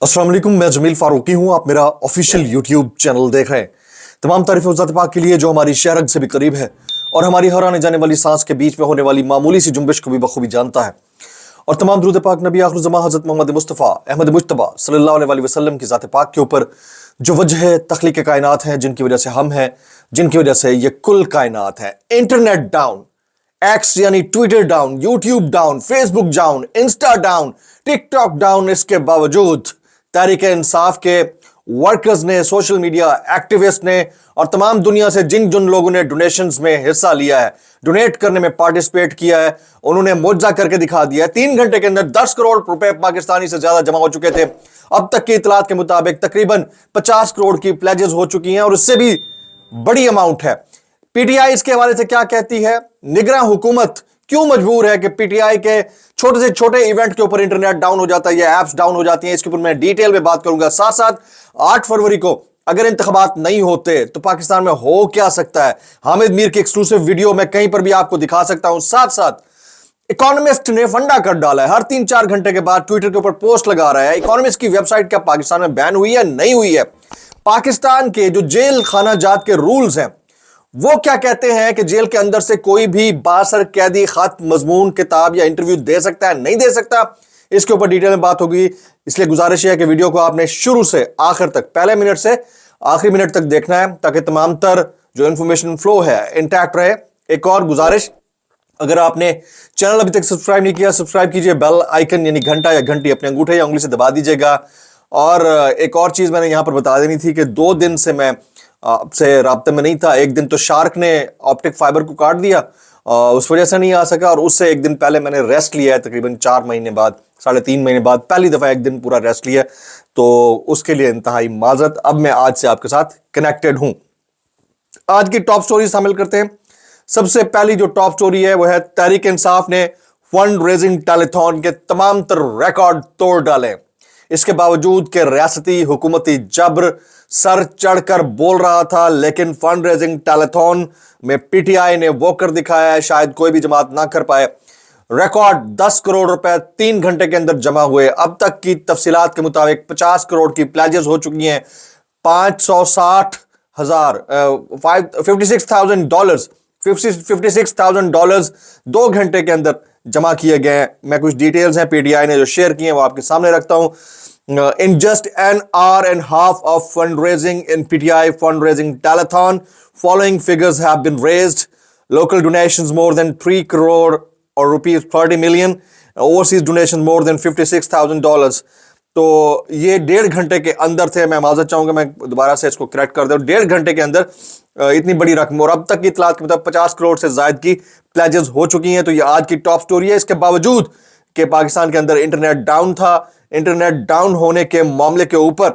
अस्सलाम वालेकुम, मैं जमील फारूकी हूं। आप मेरा ऑफिशियल यूट्यूब चैनल देख रहे हैं। तमाम तारीफ ज़ात पाक के लिए जो हमारी शहरग से भी करीब है और हमारी हर आने जाने वाली सांस के बीच में होने वाली मामूली सी जुम्बिश को भी बखूबी जानता है। और तमाम दुरूद पाक नबी आखिर ज़मा हज़रत मोहम्मद मुस्तफ़ा अहमद मुज्तबा सल्लल्लाहु अलैहि वसल्लम की ज़ात पाक के ऊपर जो वजह तख्लीक कायनात है, जिनकी वजह से हम हैं, जिनकी वजह से ये कुल कायनात है। इंटरनेट डाउन, एक्स यानी Twitter down, YouTube down, Facebook down, Insta down, TikTok down. इसके बावजूद तहरीक इंसाफ के वर्कर्स ने, सोशल मीडिया एक्टिविस्ट ने और तमाम दुनिया से जिन जिन लोगों ने डोनेशंस में हिस्सा लिया है, डोनेट करने में पार्टिसिपेट किया है, उन्होंने मुआवजा करके दिखा दिया है। 3 घंटे के अंदर 10 करोड़ रुपए पाकिस्तानी से ज्यादा जमा हो चुके थे। अब तक की इतलात के मुताबिक तकरीबन 50 करोड़ की प्लेजेस हो चुकी हैं और उससे भी बड़ी अमाउंट है। पीटीआई इसके हवाले से क्या कहती है? निगरान हुकूमत क्यों मजबूर है कि पीटीआई के छोटे से छोटे इवेंट के ऊपर इंटरनेट डाउन हो जाता है या एप्स डाउन हो जाती हैं? इसके ऊपर मैं डिटेल में बात करूंगा। साथ साथ 8 फरवरी को अगर इंतखाबात नहीं होते तो पाकिस्तान में हो क्या सकता है, हामिद मीर की एक्सक्लूसिव वीडियो मैं कहीं पर भी आपको दिखा सकता हूं। साथ साथ इकोनॉमिस्ट ने फंडा कर डाला है, हर 3-4 घंटे के बाद ट्विटर के ऊपर पोस्ट लगा रहा है। इकोनॉमिस्ट की वेबसाइट क्या पाकिस्तान में बैन हुई है? नहीं हुई है। पाकिस्तान के जो जेल खाना जात के रूल्स हैं वो क्या कहते हैं कि जेल के अंदर से कोई भी बासर कैदी खत, मजमून, किताब या इंटरव्यू दे सकता है, नहीं दे सकता? इसके ऊपर डिटेल में बात होगी। इसलिए गुजारिश है कि वीडियो को आपने शुरू से आखिर तक, पहले मिनट से आखिरी मिनट तक देखना है ताकि तमाम तर जो इंफॉर्मेशन फ्लो है इंटैक्ट रहे। एक और गुजारिश, अगर आपने चैनल अभी तक सब्सक्राइब नहीं किया, सब्सक्राइब कीजिए। बेल आइकन यानी घंटा या घंटी अपने अंगूठे या उंगली से दबा दीजिएगा। और एक और चीज मैंने यहां पर बता देनी थी कि 2 दिन से मैं आपसे राब्ते में नहीं था। एक दिन तो शार्क ने ऑप्टिक फाइबर को काट दिया, उस वजह से नहीं आ सका, और उससे एक दिन पहले मैंने रेस्ट लिया है, तकरीबन 4 महीने बाद, 3.5 महीने बाद पहली दफा एक दिन पूरा रेस्ट लिया, तो उसके लिए इंतहाई माजरत। अब मैं आज से आपके साथ कनेक्टेड हूं। आज की टॉप स्टोरी शामिल करते हैं। सबसे पहली जो टॉप स्टोरी है वो है तहरीक इंसाफ ने फंड रेजिंग टेलीथॉन के तमाम तर रिकॉर्ड तोड़ डाले। इसके बावजूद कि रियासती हुकूमती जबर सर चढ़कर बोल रहा था, लेकिन फंड रेजिंग टेलीथॉन में पीटीआई ने वो कर दिखाया है शायद कोई भी जमात ना कर पाए। रिकॉर्ड 10 करोड़ रुपए 3 घंटे के अंदर जमा हुए। अब तक की तफसीलात के मुताबिक 50 करोड़ की प्लेजेस हो चुकी हैं। 56,000 डॉलर्स 2 घंटे के अंदर जमा किए गए हैं। मैं कुछ डिटेल्स हैं पीटीआई ने जो शेयर किए हैं वो आपके सामने रखता हूं। In just an hour and half of fundraising in PTI fundraising telethon, following figures have been raised: local donations more than 3 crore or rupees 30 million, overseas donations more than $56,000. तो ये 1.5 घंटे के अंदर थे। मैं माजरत चाहूंगा, मैं दोबारा से इसको करेक्ट कर दूं। 1.5 घंटे के अंदर इतनी बड़ी रकम, और अब तक की इतलात के मुताबिक 50 करोड़ से ज्यादा की प्लेजेस हो चुकी हैं। तो ये आज की टॉप स्टोरी है। इसके बावजूद कि पाकिस्तान के अंदर इंटरनेट डाउन था, इंटरनेट डाउन होने के मामले के ऊपर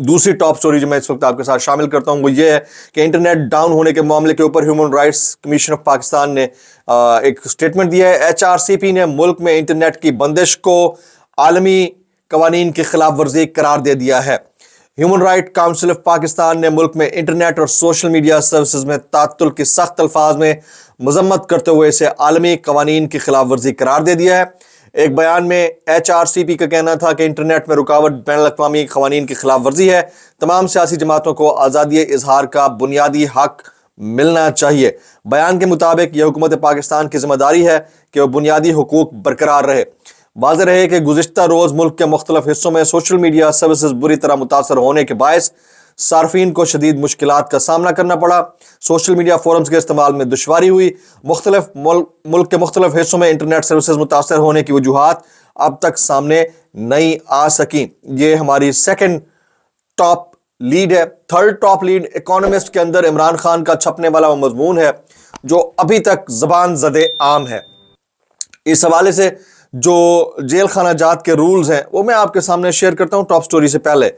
दूसरी टॉप स्टोरी जो मैं इस वक्त आपके साथ शामिल करता हूं वो ये है कि इंटरनेट डाउन होने के मामले के ऊपर human rights commission of Pakistan ने एक स्टेटमेंट दिया है। एचआरसीपी ने मुल्क में इंटरनेट की बंदिश को आलमी कवानीन की खिलाफ वर्जी करार दे दिया है। Human right council of Pakistan ने मुल्क में इंटरनेट और सोशल मीडिया सर्विसेज में तातुल की सख्त अल्फाज में मजम्मत करते हुए इसे आलमी कवानीन की खिलाफ वर्जी करार दे दिया है। एक बयान में एचआरसीपी का कहना था कि इंटरनेट में रुकावट बैनुल-अक़वामी क़वानीन की खिलाफ वर्जी है। तमाम सियासी जमातों को आज़ादी इजहार का बुनियादी हक मिलना चाहिए। बयान के मुताबिक यह हुकूमत पाकिस्तान की जिम्मेदारी है कि वह बुनियादी हुकूक बरकरार रहे। वाज़ेह रहे कि गुज़िश्ता रोज़ मुल्क के मुख्तलिफ हिस्सों में सोशल मीडिया सर्विसेज बुरी तरह मुतासर होने के बायस सार्फिन को शदीद मुश्किलात का सामना करना पड़ा। सोशल मीडिया फोरम्स के इस्तेमाल में दुश्वारी हुई। मुख्तलिफ मुल्क के मुख्तलिफ हिस्सों में इंटरनेट सर्विसेज मुतासर होने की वजूहात अब तक सामने नहीं आ सकी। ये हमारी सेकंड टॉप लीड है। थर्ड टॉप लीड इकोनॉमिस्ट के अंदर इमरान खान का छपने वाला वो मजमून है जो अभी तक जबान ज़दे आम है। इस हवाले से जो जेल खाना जात के रूल्स हैं वो मैं आपके सामने शेयर करता हूं टॉप स्टोरी से पहले।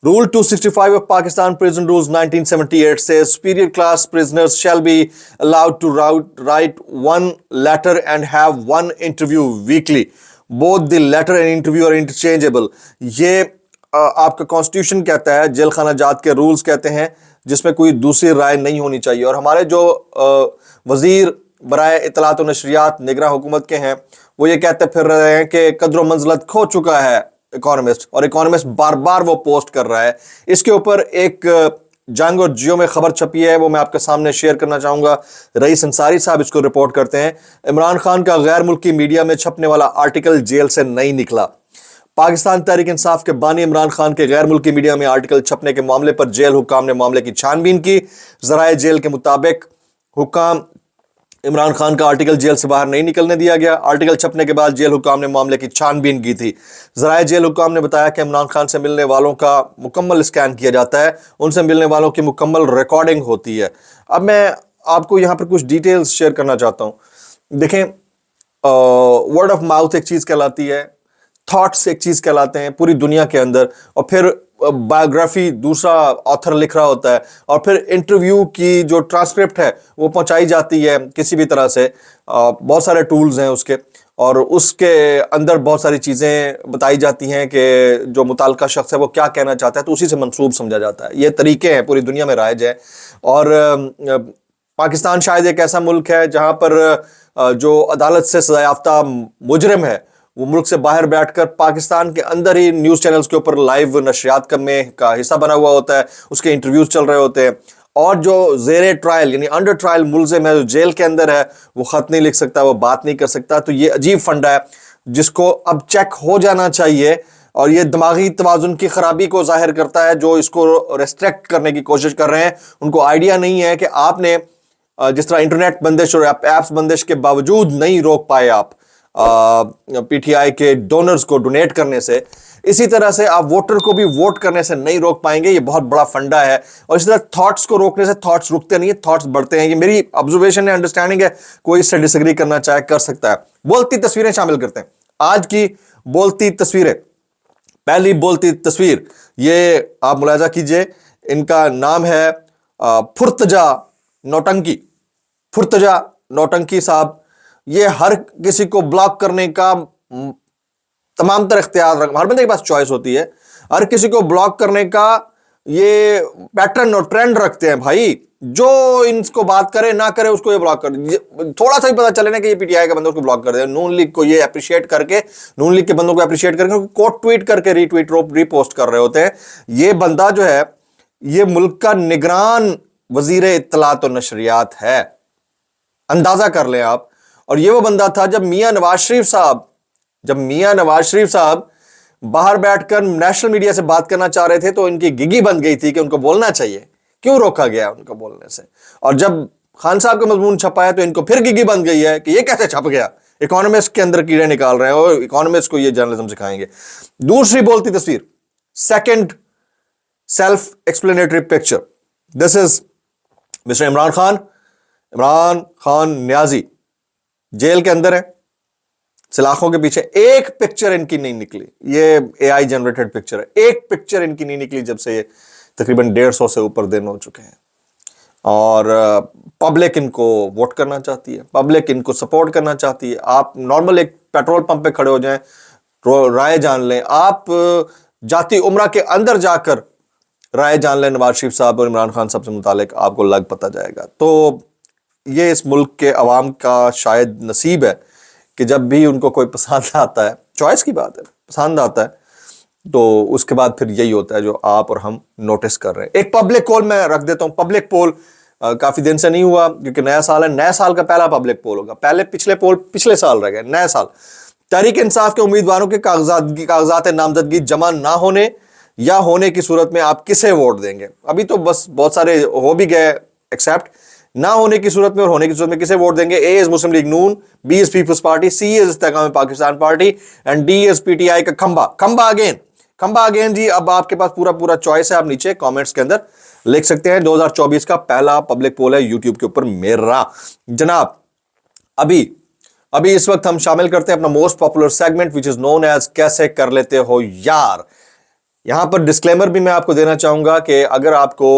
Rule 265 of Pakistan Prison Rules 1978 says superior class prisoners shall be allowed to write one letter and have one interview weekly. Both the letter and interview are interchangeable. ये आपका constitution कहता है, jail खाना जात के rules कहते हैं जिसमें कोई दूसरी राय नहीं होनी चाहिए। और हमारे जो वजीर बराए इतलात और नशरियात निगरान हुकूमत के हैं वो ये कहते फिर रहे हैं कि कद्र मंज़लत खो चुका है इकोनॉमिस्ट, और इकोनॉमिस्ट बार बार वो पोस्ट कर रहा है। इसके ऊपर एक जंग और जियो में खबर छपी है, वो मैं आपके सामने शेयर करना चाहूंगा। रईस अंसारी साहब इसको रिपोर्ट करते हैं, इमरान खान का गैर मुल्की मीडिया में छपने वाला आर्टिकल जेल से नहीं निकला। पाकिस्तान तहरीक इंसाफ के बानी इमरान खान के गैर मुल्की मीडिया में आर्टिकल छपने के मामले पर जेल हुक्काम ने मामले की छानबीन की। ज़राए जेल के मुताबिक हुक्काम इमरान खान का आर्टिकल जेल से बाहर नहीं निकलने दिया गया। आर्टिकल छपने के बाद जेल हुक्काम ने मामले की छानबीन की थी। ज़राए जेल हुक्काम ने बताया कि इमरान खान से मिलने वालों का मुकम्मल स्कैन किया जाता है, उनसे मिलने वालों की मुकम्मल रिकॉर्डिंग होती है। अब मैं आपको यहाँ पर कुछ डिटेल्स शेयर करना चाहता हूँ। देखें, वर्ड ऑफ माउथ एक चीज़ कहलाती है, थॉट्स एक चीज़ कहलाते हैं पूरी दुनिया के अंदर, और फिर बायोग्राफी दूसरा ऑथर लिख रहा होता है, और फिर इंटरव्यू की जो ट्रांसक्रिप्ट है वो पहुंचाई जाती है किसी भी तरह से। बहुत सारे टूल्स हैं उसके, और उसके अंदर बहुत सारी चीज़ें बताई जाती हैं कि जो मुताल्लिका शख्स है वो क्या कहना चाहता है, तो उसी से मंसूब समझा जाता है। ये तरीके हैं, पूरी दुनिया में राइज है। और पाकिस्तान शायद एक ऐसा मुल्क है जहाँ पर जो अदालत से सजा याफ्ता मुजरिम है वो मुल्क से बाहर बैठकर पाकिस्तान के अंदर ही न्यूज़ चैनल्स के ऊपर लाइव नशरियात करने का हिस्सा बना हुआ होता है, उसके इंटरव्यूज चल रहे होते हैं। और जो ज़ेरे ट्रायल यानी अंडर ट्रायल मुल्ज़िम है, जो जेल के अंदर है, वो ख़त नहीं लिख सकता, वो बात नहीं कर सकता। तो ये अजीब फंडा है जिसको अब चेक हो जाना चाहिए, और ये दिमागी तवाज़ुन की ख़राबी को ज़ाहिर करता है। जो इसको रेस्ट्रिक्ट करने की कोशिश कर रहे हैं उनको आइडिया नहीं है कि आपने जिस तरह इंटरनेट बंदिश और ऐप्स बंदिश के बावजूद नहीं रोक पाए आप पीटीआई के डोनर्स को डोनेट करने से, इसी तरह से आप वोटर को भी वोट करने से नहीं रोक पाएंगे। ये बहुत बड़ा फंडा है। और इसी तरह थॉट्स को रोकने से थॉट्स रुकते नहीं है, थॉट्स बढ़ते हैं। ये मेरी ऑब्जर्वेशन है, अंडरस्टैंडिंग है, कोई इससे डिसएग्री करना चाहे कर सकता है। बोलती तस्वीरें शामिल करते हैं। आज की बोलती तस्वीरें, पहली बोलती तस्वीर ये आप मुलाजा कीजिए, इनका नाम है फुर्तजा नौटंकी। फुर्तजा नौटंकी साहब, ये हर किसी को ब्लॉक करने का तमाम तर इख्तियार हर बंदे के पास चॉइस होती है, हर किसी को ब्लॉक करने का ये पैटर्न और ट्रेंड रखते हैं भाई। जो इनको बात करे ना करे उसको ये ब्लॉक कर, थोड़ा सा ही पता चले ना कि ये पीटीआई के बंदों को ब्लॉक कर दे, नून लीग को ये अप्रिशिएट करके, नून लीग के बंदों को अप्रिशिएट करके कोट ट्वीट करके रीट्वीट रीपोस्ट कर रहे होते हैं। ये बंदा जो है ये मुल्क का निगरान वजीर इत्तलात और नशरियात है, अंदाजा कर लें आप। और ये वो बंदा था जब मियां नवाज शरीफ साहब बाहर बैठकर नेशनल मीडिया से बात करना चाह रहे थे तो इनकी गिगी बन गई थी कि उनको बोलना चाहिए, क्यों रोका गया उनको बोलने से। और जब खान साहब का मजमून छपा है तो इनको फिर गिगी बन गई है कि ये कैसे छप गया, इकोनॉमिस्ट के अंदर कीड़े निकाल रहे हैं और इकोनॉमिस्ट को ये जर्नलिज्म सिखाएंगे। दूसरी बोलती तस्वीर, second self explanatory picture, this is mister Imran Khan Niazi jail के अंदर है, सलाखों के पीछे। एक पिक्चर इनकी नहीं निकली, ये एआई जनरेटेड पिक्चर है, एक पिक्चर इनकी नहीं निकली जब से ये तकरीबन 150 से ऊपर दिन हो चुके हैं। और पब्लिक इनको वोट करना चाहती है, पब्लिक इनको सपोर्ट करना चाहती है। आप नॉर्मल एक पेट्रोल पंप पे खड़े हो जाएं, राय जान लें, आप जाती उम्रा के अंदर जाकर राय जान लें नवाज शरीफ साहब और इमरान खान साहब से मुतालिक, आपको लग पता जाएगा। तो ये इस मुल्क के अवाम का शायद नसीब है कि जब भी उनको कोई पसंद आता है, चॉइस की बात है, पसंद आता है, तो उसके बाद फिर यही होता है जो आप और हम नोटिस कर रहे हैं। एक पब्लिक पोल मैं रख देता हूं। पब्लिक पोल काफी दिन से नहीं हुआ क्योंकि नया साल है, नया साल का पहला पब्लिक पोल होगा। पहले पिछले पोल पिछले साल रह गए, नया साल। तहरीक इंसाफ के उम्मीदवारों के कागजात नामजदगी जमा ना होने या होने की सूरत में आप किसे वोट देंगे? अभी तो बस बहुत सारे हो भी गए एक्सेप्ट। ना होने की सूरत में और होने की सूरत में किसे वोट देंगे? A is Muslim League Noon, B is Peoples Party, C is Istehkam Pakistan Party and D is PTI का खंबा अगेन जी। अब आपके पास पूरा चॉइस है, आप नीचे कमेंट्स के अंदर लिख सकते हैं। 2024 का पहला पब्लिक पोल है यूट्यूब के ऊपर मेरा जनाब। अभी इस वक्त हम शामिल करते हैं अपना most popular segment which is known as कैसे कर लेते हो यार। यहां पर डिस्क्लेमर भी मैं आपको देना चाहूंगा कि अगर आपको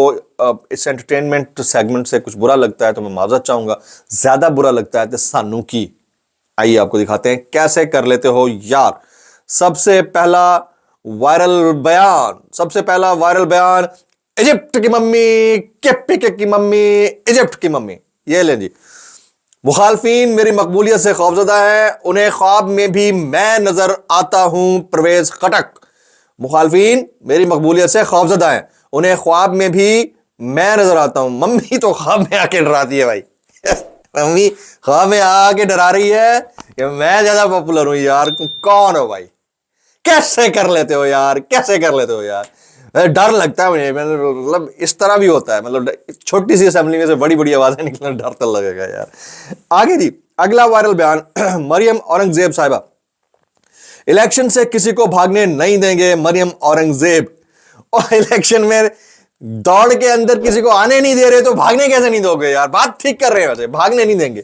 इस एंटरटेनमेंट सेगमेंट से कुछ बुरा लगता है तो मैं माजरत चाहूंगा, ज्यादा बुरा लगता है तो सानू की। आइए आपको दिखाते हैं कैसे कर लेते हो यार। सबसे पहला वायरल बयान, इजिप्ट की मम्मी, केपीके की मम्मी, इजिप्ट की मम्मी। ये लें जी। मुखालफीन मेरी मकबूलियत से खौफजदा है, उन्हें ख्वाब में भी मैं नजर आता हूं, परवेज खटक। मुखालफीन मेरी मकबूलियत से खौफजदा हैं, उन्हें ख्वाब में भी मैं नजर आता हूं। मम्मी तो ख्वाब में आके डराती है भाई मम्मी ख्वाब में आके डरा रही है कि मैं ज्यादा पॉपुलर हूं। यार कौन हो भाई, कैसे कर लेते हो यार, कैसे कर लेते हो यार, डर लगता है मुझे। मतलब इस तरह भी होता है, मतलब छोटी सी असेंबली में से बड़ी बड़ी आवाजें निकलना, डर तो लगेगा यार। आगे जी, अगला वायरल बयान मरियम औरंगजेब साहिबा, इलेक्शन से किसी को भागने नहीं देंगे मरियम औरंगजेब। और इलेक्शन में दौड़ के अंदर किसी को आने नहीं दे रहे तो भागने कैसे नहीं दोगे यार, बात ठीक कर रहे हैं वैसे, भागने नहीं देंगे,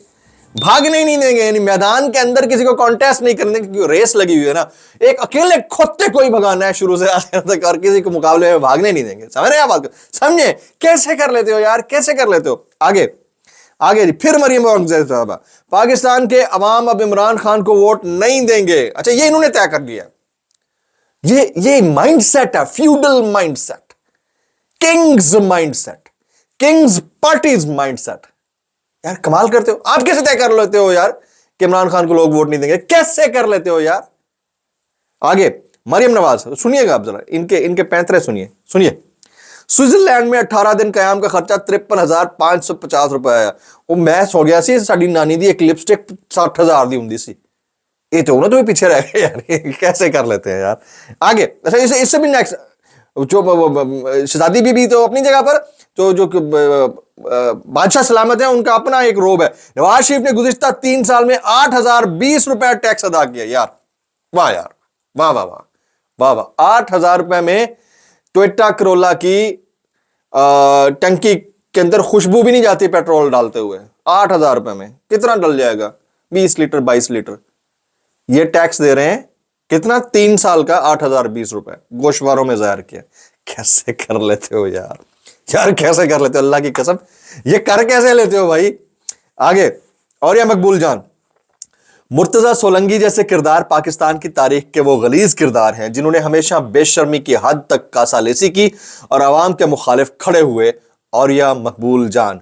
भागने ही नहीं देंगे, यानी मैदान के अंदर किसी को कॉन्टेस्ट नहीं करने, क्योंकि रेस लगी हुई है ना, एक अकेले खोते को ही भगाना है शुरू से आखिर तक, और किसी को मुकाबले में भागने नहीं देंगे। समझ रहे हैं आप बात को, समझे कैसे कर लेते हो यार, कैसे कर लेते हो। आगे आगे जी, फिर मरियम औरंगजेब साहबा, पाकिस्तान के अवाम अब इमरान खान को वोट नहीं देंगे। अच्छा, ये इन्होंने तय कर लिया, ये माइंडसेट है, feudal mindset, Kings mindset, Kings parties mindset. यार कमाल करते हो, आप कैसे तय कर लेते हो यार कि इमरान खान को लोग वोट नहीं देंगे, कैसे कर लेते हो यार। आगे मरियम नवाज, सुनिएगा आप जरा, इनके पैंतरे सुनिए। स्विट्जरलैंड में 18 दिन कयाम का खर्चा 53,550 रुपए आया। वो मैच हो गया सी, साड़ी नानी दी एक लिपस्टिक 60,000 दी होंगी सी, ये तो ना तुम्हें पीछे रह गए यार कैसे कर लेते हैं यार। आगे अच्छा, इससे भी नेक्स्ट, जो शहजादी बीबी तो अपनी जगह पर, तो जो बादशाह सलामत है उनका अपना एक रोब है। नवाज शरीफ ने गुज़िश्ता 3 साल में 8,020 रुपए टैक्स अदा किया। यार वाह यार, वाह वाह वाह वाह वाह, 8,000 रुपए में टोयोटा करोला की टंकी के अंदर खुशबू भी नहीं जाती पेट्रोल डालते हुए। 8,000 रुपए में कितना डल जाएगा, 20 लीटर 22 लीटर। ये टैक्स दे रहे हैं कितना, 3 साल का 8,020 रुपए गोशवारों में जाहिर किया। कैसे कर लेते हो यार, यार कैसे कर लेते हो, अल्लाह की कसम, ये कर कैसे लेते हो भाई। आगे, और या मकबूल जान, मुर्तजा सोलंकी जैसे किरदार पाकिस्तान की तारीख के वो गलीज किरदार हैं जिन्होंने हमेशा बेशर्मी की हद तक कासालेसी की और आवाम के मुखालिफ खड़े हुए। और या मकबूल जान,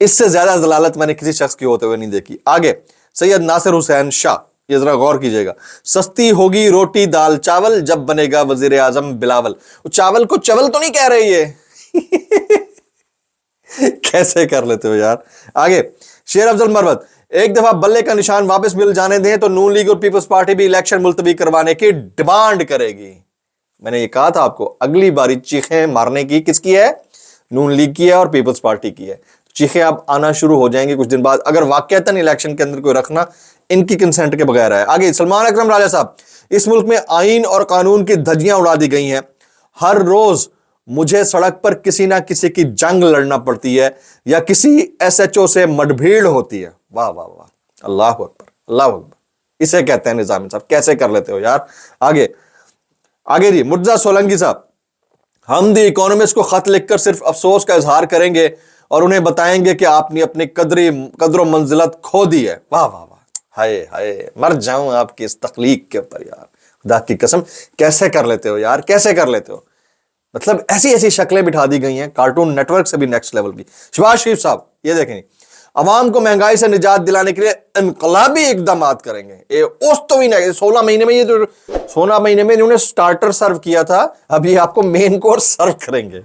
इससे ज्यादा जलालत मैंने किसी शख्स की होते हुए नहीं देखी। आगे, सैयद नासिर हुसैन शाह, ये जरा गौर कीजिएगा, सस्ती होगी रोटी दाल चावल जब बनेगा वजीर आजम बिलावल। चावल को चवल तो नहीं कह रही है कैसे कर लेते हो यार। आगे, शेर अफजल मरवत, एक दफा बल्ले का निशान वापस मिल जाने दें तो नून लीग और पीपल्स पार्टी भी इलेक्शन मुलतवी करवाने की डिमांड करेगी। मैंने ये कहा था आपको, अगली बारी चीखें मारने की किसकी है, नून लीग की है और पीपल्स पार्टी की है। चीखें अब आना शुरू हो जाएंगी कुछ दिन बाद, अगर वाकईतन इलेक्शन के अंदर कोई रखना इनकी कंसेंट के बगैर है। आगे, सलमान अकरम राजा साहब, इस मुल्क में आईन और कानून की धज्जियां उड़ा दी गई हैं। हर रोज मुझे सड़क पर किसी ना किसी की जंग लड़ना पड़ती है या किसी SHO से मडभीड़ होती है। वाह वाह वाह, अल्लाह अकबर, अल्लाह अकबर, इसे कहते हैं निजामी साहब, कैसे कर लेते हो यार। आगे आगे जी, मुर्तजा सोलंकी साहब, हम दी इकोनॉमिस्ट को खत लिखकर सिर्फ अफसोस का इजहार करेंगे और उन्हें बताएंगे कि आपने अपनी कदर मंजिलत खो दी है। वाह वाह वाह, हाय हाय, मर जाऊं आपकी इस तख्लीक के ऊपर यार, खुदा की कसम, कैसे कर लेते हो यार, कैसे कर लेते हो। मतलब ऐसी ऐसी शक्लें बिठा दी गई हैं, कार्टून नेटवर्क से भी नेक्स्ट लेवल की। शहबाज शरीफ साहब, ये देखें, अवाम को महंगाई से निजात दिलाने के लिए इनकलाबी इकदाम करेंगे। ये उस तो भी नहीं, 16 महीने में, ये जो 16 महीने में इन्होंने स्टार्टर सर्व किया था, अभी आपको मेन कोर्स सर्व करेंगे।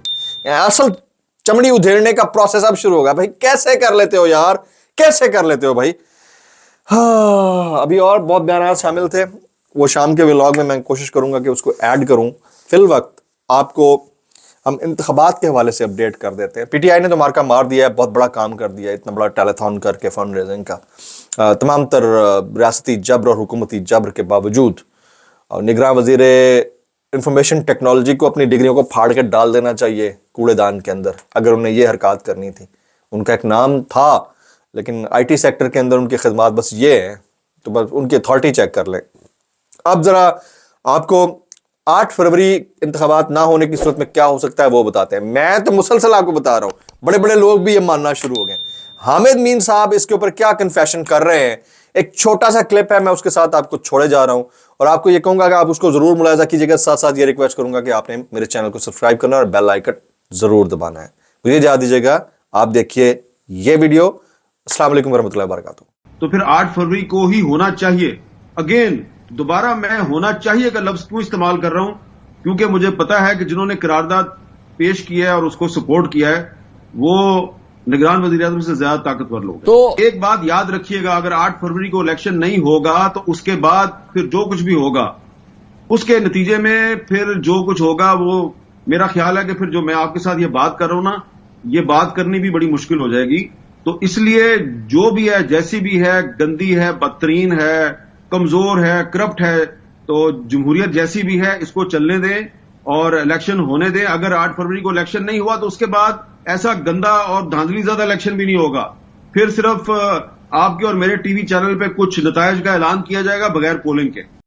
असल चमड़ी उधेड़ने का प्रोसेस अब शुरू होगा। भाई कैसे कर लेते हो यार, कैसे कर लेते हो भाई। हाँ, अभी और बहुत बयान शामिल थे, वो शाम के व्लॉग में मैं कोशिश करूंगा कि उसको ऐड करूं। फिल वक्त आपको हम इंतखाबात के हवाले से अपडेट कर देते हैं। PTI ने तो मार्का मार दिया है, बहुत बड़ा काम कर दिया है, इतना बड़ा टेलीथॉन करके फंड रेजिंग का। तमाम तर रियासती जबर और हुकूमती जबर के बावजूद निगरान वजीर इंफॉर्मेशन टेक्नोलॉजी को अपनी डिग्रियों को फाड़ के डाल देना चाहिए कूड़ेदान के अंदर, अगर उन्हें ये हरकत करनी थी। उनका एक नाम था, लेकिन IT सेक्टर के अंदर उनकी खिदमत बस ये है, तो बस उनकी अथॉरिटी चेक कर लें। अब जरा आपको 8 फरवरी इंतखाबात ना होने की सूरत में क्या हो सकता है वो बताते हैं। मैं तो मुसलसल आपको बता रहा हूं, बड़े बड़े लोग भी ये मानना शुरू हो गए। हामिद मीन साहब इसके ऊपर क्या कन्फेशन कर रहे हैं, एक छोटा सा क्लिप है, मैं उसके साथ आपको छोड़े जा रहा हूं और आपको ये कहूंगा कि आप उसको जरूर मुलाहिजा कीजिएगा। साथ साथ ये रिक्वेस्ट करूंगा कि आपने मेरे चैनल को सब्सक्राइब करना और बेल आइकन जरूर दबाना है। मुझे याद दीजिएगा, आप देखिए ये वीडियो। अस्सलाम वालेकुम वरहमतुल्लाहि वबरकातुहू। तो फिर 8 फरवरी को ही होना चाहिए। अगेन दोबारा मैं होना चाहिए का लफ्ज क्यों इस्तेमाल कर रहा हूं, کیونکہ مجھے پتا ہے کہ جنہوں نے قرارداد پیش کیا ہے اور اس کو سپورٹ کیا ہے وہ نگران وزیر اعظم سے زیادہ طاقتور لوگ ہیں۔ تو ایک بات یاد رکھیے گا، اگر 8 فروری کو الیکشن نہیں ہوگا تو اس کے بعد پھر جو کچھ بھی ہوگا اس کے نتیجے میں پھر جو کچھ ہوگا وہ میرا خیال ہے کہ پھر جو میں آپ کے ساتھ یہ بات کر رہا ہوں نا، یہ بات کرنی بھی بڑی مشکل ہو جائے گی۔ تو اس لیے جو بھی ہے، جیسی بھی ہے، گندی ہے، بدترین ہے، کمزور ہے، کرپٹ ہے، تو جمہوریت جیسی بھی ہے اس کو چلنے دیں اور الیکشن ہونے دیں۔ اگر 8 فروری کو الیکشن نہیں ہوا تو اس کے بعد ایسا گندا اور دھاندلی زیادہ الیکشن بھی نہیں ہوگا، پھر صرف آپ کے اور میرے ٹی وی چینل پہ کچھ نتائج کا اعلان کیا جائے گا بغیر پولنگ کے۔